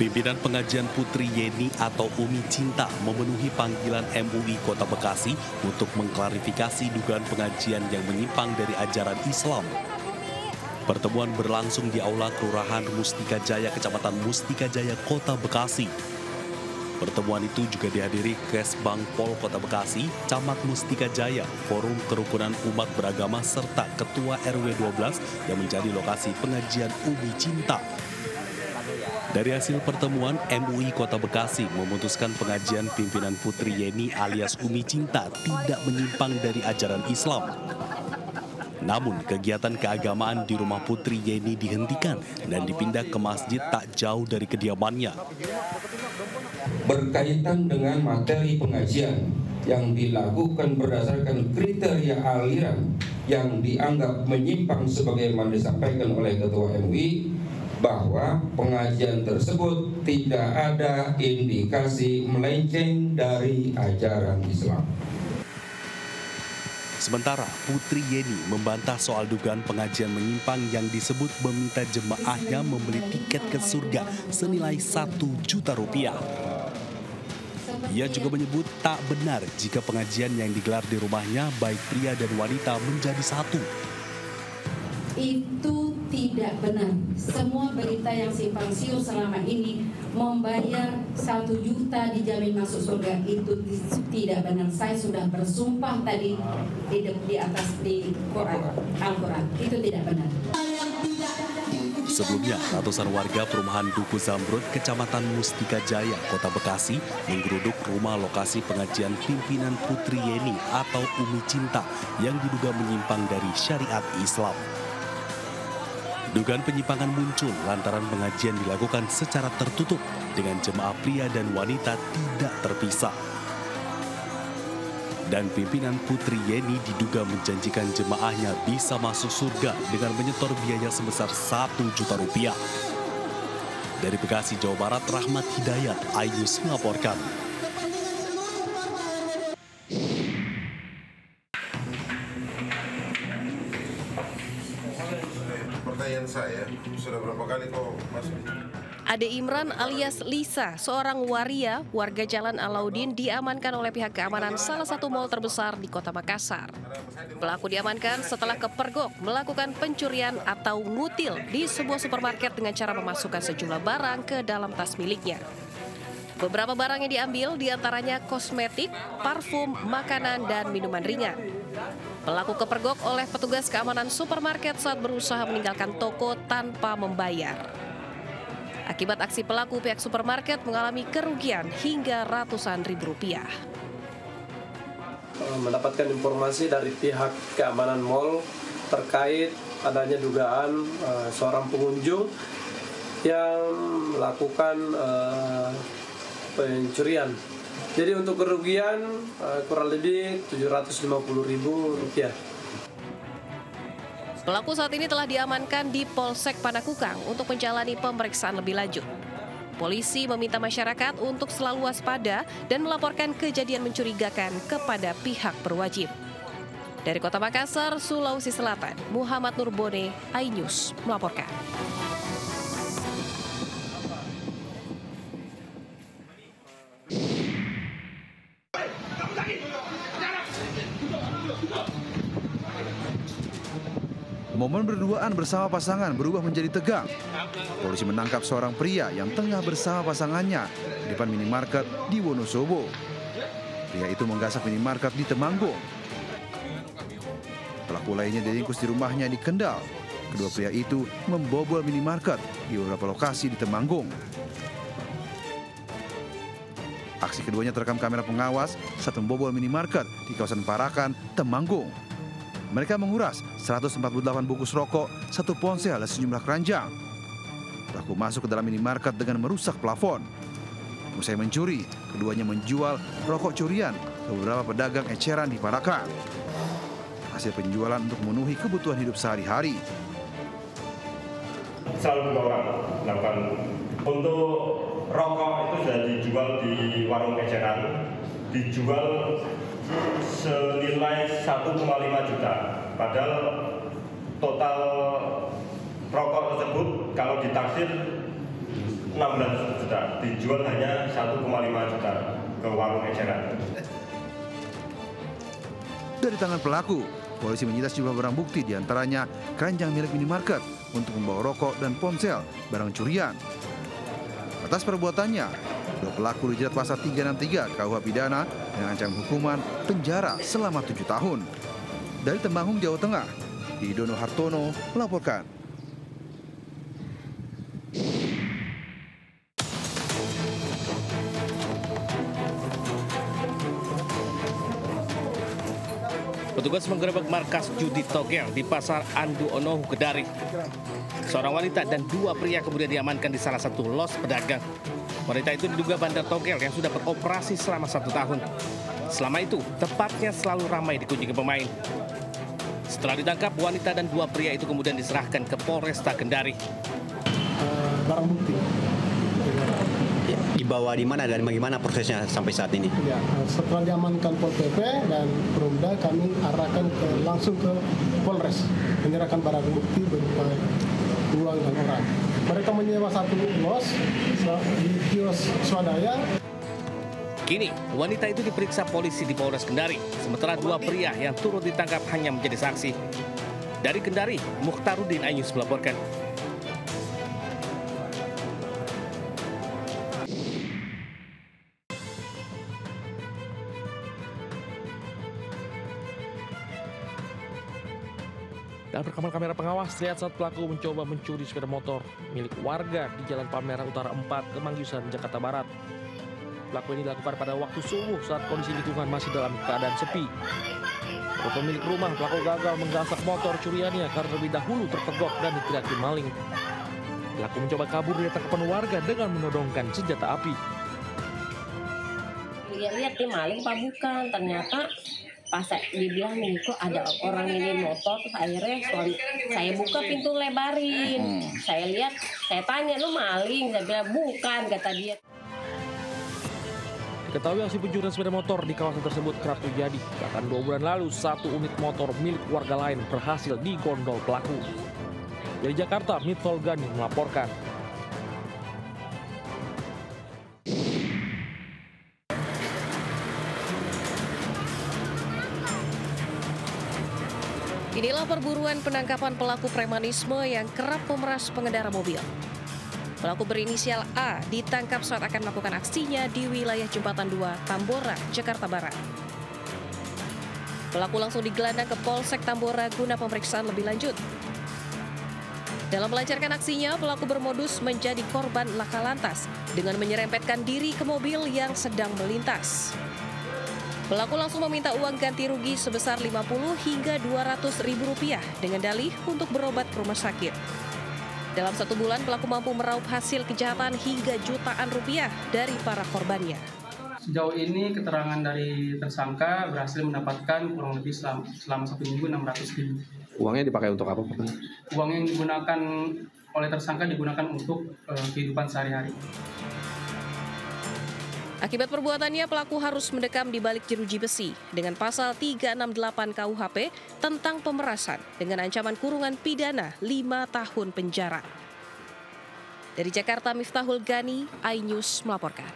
Pimpinan pengajian Putri Yeni atau Umi Cinta memenuhi panggilan MUI Kota Bekasi untuk mengklarifikasi dugaan pengajian yang menyimpang dari ajaran Islam. Pertemuan berlangsung di Aula Kelurahan Mustika Jaya, Kecamatan Mustika Jaya, Kota Bekasi. Pertemuan itu juga dihadiri Kesbang Pol Kota Bekasi, Camat Mustika Jaya, Forum Kerukunan Umat Beragama, serta Ketua RW 12 yang menjadi lokasi pengajian Umi Cinta. Dari hasil pertemuan, MUI Kota Bekasi memutuskan pengajian pimpinan Putri Yeni alias Umi Cinta tidak menyimpang dari ajaran Islam. Namun, kegiatan keagamaan di rumah Putri Yeni dihentikan dan dipindah ke masjid tak jauh dari kediamannya. Berkaitan dengan materi pengajian yang dilakukan berdasarkan kriteria aliran yang dianggap menyimpang sebagaimana disampaikan oleh Ketua MUI, bahwa pengajian tersebut tidak ada indikasi melenceng dari ajaran Islam. Sementara Putri Yeni membantah soal dugaan pengajian menyimpang yang disebut meminta jemaahnya membeli tiket ke surga senilai 1 juta rupiah. Ia juga menyebut tak benar jika pengajian yang digelar di rumahnya baik pria dan wanita menjadi satu. Itu tidak benar. Semua berita yang simpang siur selama ini membayar 1 juta dijamin masuk surga, itu tidak benar. Saya sudah bersumpah tadi di atas di Al-Quran. Itu tidak benar. Sebelumnya, ratusan warga perumahan Duku Zamrud, Kecamatan Mustika Jaya, Kota Bekasi, menggeruduk rumah lokasi pengajian pimpinan Putri Yeni atau Umi Cinta yang diduga menyimpang dari syariat Islam. Dugaan penyimpangan muncul lantaran pengajian dilakukan secara tertutup dengan jemaah pria dan wanita tidak terpisah. Dan pimpinan Putri Yeni diduga menjanjikan jemaahnya bisa masuk surga dengan menyetor biaya sebesar 1 juta rupiah. Dari Bekasi, Jawa Barat, Rahmat Hidayat, iNews melaporkan. Pertanyaan saya, sudah berapa kali kok masuk? Ade Imran alias Lisa, seorang waria warga Jalan Alauddin, diamankan oleh pihak keamanan salah satu mal terbesar di Kota Makassar. Pelaku diamankan setelah kepergok melakukan pencurian atau ngutil di sebuah supermarket dengan cara memasukkan sejumlah barang ke dalam tas miliknya. Beberapa barang yang diambil diantaranya kosmetik, parfum, makanan, dan minuman ringan. Pelaku kepergok oleh petugas keamanan supermarket saat berusaha meninggalkan toko tanpa membayar. Akibat aksi pelaku, pihak supermarket mengalami kerugian hingga ratusan ribu rupiah. Mendapatkan informasi dari pihak keamanan mal terkait adanya dugaan seorang pengunjung yang melakukan pencurian. Jadi untuk kerugian kurang lebih Rp750.000. Pelaku saat ini telah diamankan di Polsek Panakukang untuk menjalani pemeriksaan lebih lanjut. Polisi meminta masyarakat untuk selalu waspada dan melaporkan kejadian mencurigakan kepada pihak berwajib. Dari Kota Makassar, Sulawesi Selatan, Muhammad Nurbone, iNews melaporkan. Momen berduaan bersama pasangan berubah menjadi tegang. Polisi menangkap seorang pria yang tengah bersama pasangannya di depan minimarket di Wonosobo. Pria itu menggasak minimarket di Temanggung. Pelaku lainnya diringkus di rumahnya di Kendal. Kedua pria itu membobol minimarket di beberapa lokasi di Temanggung. Aksi keduanya terekam kamera pengawas saat membobol minimarket di kawasan Parakan, Temanggung. Mereka menguras 148 bungkus rokok, 1 ponsel, dan sejumlah keranjang. Pelaku masuk ke dalam minimarket dengan merusak plafon. Usai mencuri, keduanya menjual rokok curian ke beberapa pedagang eceran di Parakan. Hasil penjualan untuk memenuhi kebutuhan hidup sehari-hari. Selalu orang melakukan. Untuk rokok itu sudah dijual di warung eceran, dijual senilai 1,5 juta. Padahal total rokok tersebut kalau ditaksir 16 juta, dijual hanya 1,5 juta ke warung eceran. Dari tangan pelaku, polisi menyita sejumlah barang bukti, diantaranya keranjang milik minimarket untuk membawa rokok dan ponsel, barang curian. Atas perbuatannya, dua pelaku dijerat pasal 363 KUH Pidana dengan ancaman hukuman penjara selama 7 tahun. Dari Temanggung, Jawa Tengah, Didono Hartono melaporkan. Petugas menggerebek markas judi togel di Pasar Andu Onohu, Kedari. Seorang wanita dan dua pria kemudian diamankan di salah satu los pedagang. Wanita itu diduga bandar togel yang sudah beroperasi selama 1 tahun. Selama itu, tempatnya selalu ramai dikunjungi pemain. Setelah ditangkap, wanita dan dua pria itu kemudian diserahkan ke Polresta Kendari. Barang bukti. Dibawa di mana dan bagaimana prosesnya sampai saat ini? Ya, setelah diamankan Pol PP dan Perumda, kami arahkan langsung ke Polres, menyerahkan barang bukti berupa uang dan orang. Mereka menyewa satu los di kios swadaya. Kini, wanita itu diperiksa polisi di Polres Kendari, sementara dua pria yang turut ditangkap hanya menjadi saksi. Dari Kendari, Mukhtaruddin Ainus melaporkan. Dalam rekaman kamera pengawas, terlihat saat pelaku mencoba mencuri sepeda motor milik warga di Jalan Palmerah Utara 4, Kemanggisan, Jakarta Barat. Pelaku ini dilakukan pada waktu subuh saat kondisi lingkungan masih dalam keadaan sepi. Menurut pemilik rumah, pelaku gagal menggasak motor curiannya karena lebih dahulu terpegok dan diteriaki maling. Pelaku mencoba kabur dari tangkapan warga dengan menodongkan senjata api. Lihat-lihat dia maling apa bukan, ternyata pas dibilang nih kok ada orang ini motor, terus akhirnya saya buka pintu lebarin. Saya lihat, saya tanya, lu maling? Saya bilang bukan, kata dia. Diketahui aksi pencurian sepeda motor di kawasan tersebut kerap terjadi. Bahkan 2 bulan lalu, 1 unit motor milik warga lain berhasil digondol pelaku. Dari Jakarta, Mitful Gani melaporkan. Inilah perburuan penangkapan pelaku premanisme yang kerap memeras pengendara mobil. Pelaku berinisial A ditangkap saat akan melakukan aksinya di wilayah Jembatan 2, Tambora, Jakarta Barat. Pelaku langsung digelandang ke Polsek Tambora guna pemeriksaan lebih lanjut. Dalam melancarkan aksinya, pelaku bermodus menjadi korban laka lantas dengan menyerempetkan diri ke mobil yang sedang melintas. Pelaku langsung meminta uang ganti rugi sebesar Rp50 hingga Rp200.000 dengan dalih untuk berobat ke rumah sakit. Dalam 1 bulan, pelaku mampu meraup hasil kejahatan hingga jutaan rupiah dari para korbannya. Sejauh ini keterangan dari tersangka berhasil mendapatkan kurang lebih selama 1 minggu 600.000. Uangnya dipakai untuk apa, Pak? Uang yang digunakan oleh tersangka digunakan untuk kehidupan sehari-hari. Akibat perbuatannya, pelaku harus mendekam di balik jeruji besi dengan pasal 368 KUHP tentang pemerasan dengan ancaman kurungan pidana 5 tahun penjara. Dari Jakarta, Miftahul Gani, iNews melaporkan.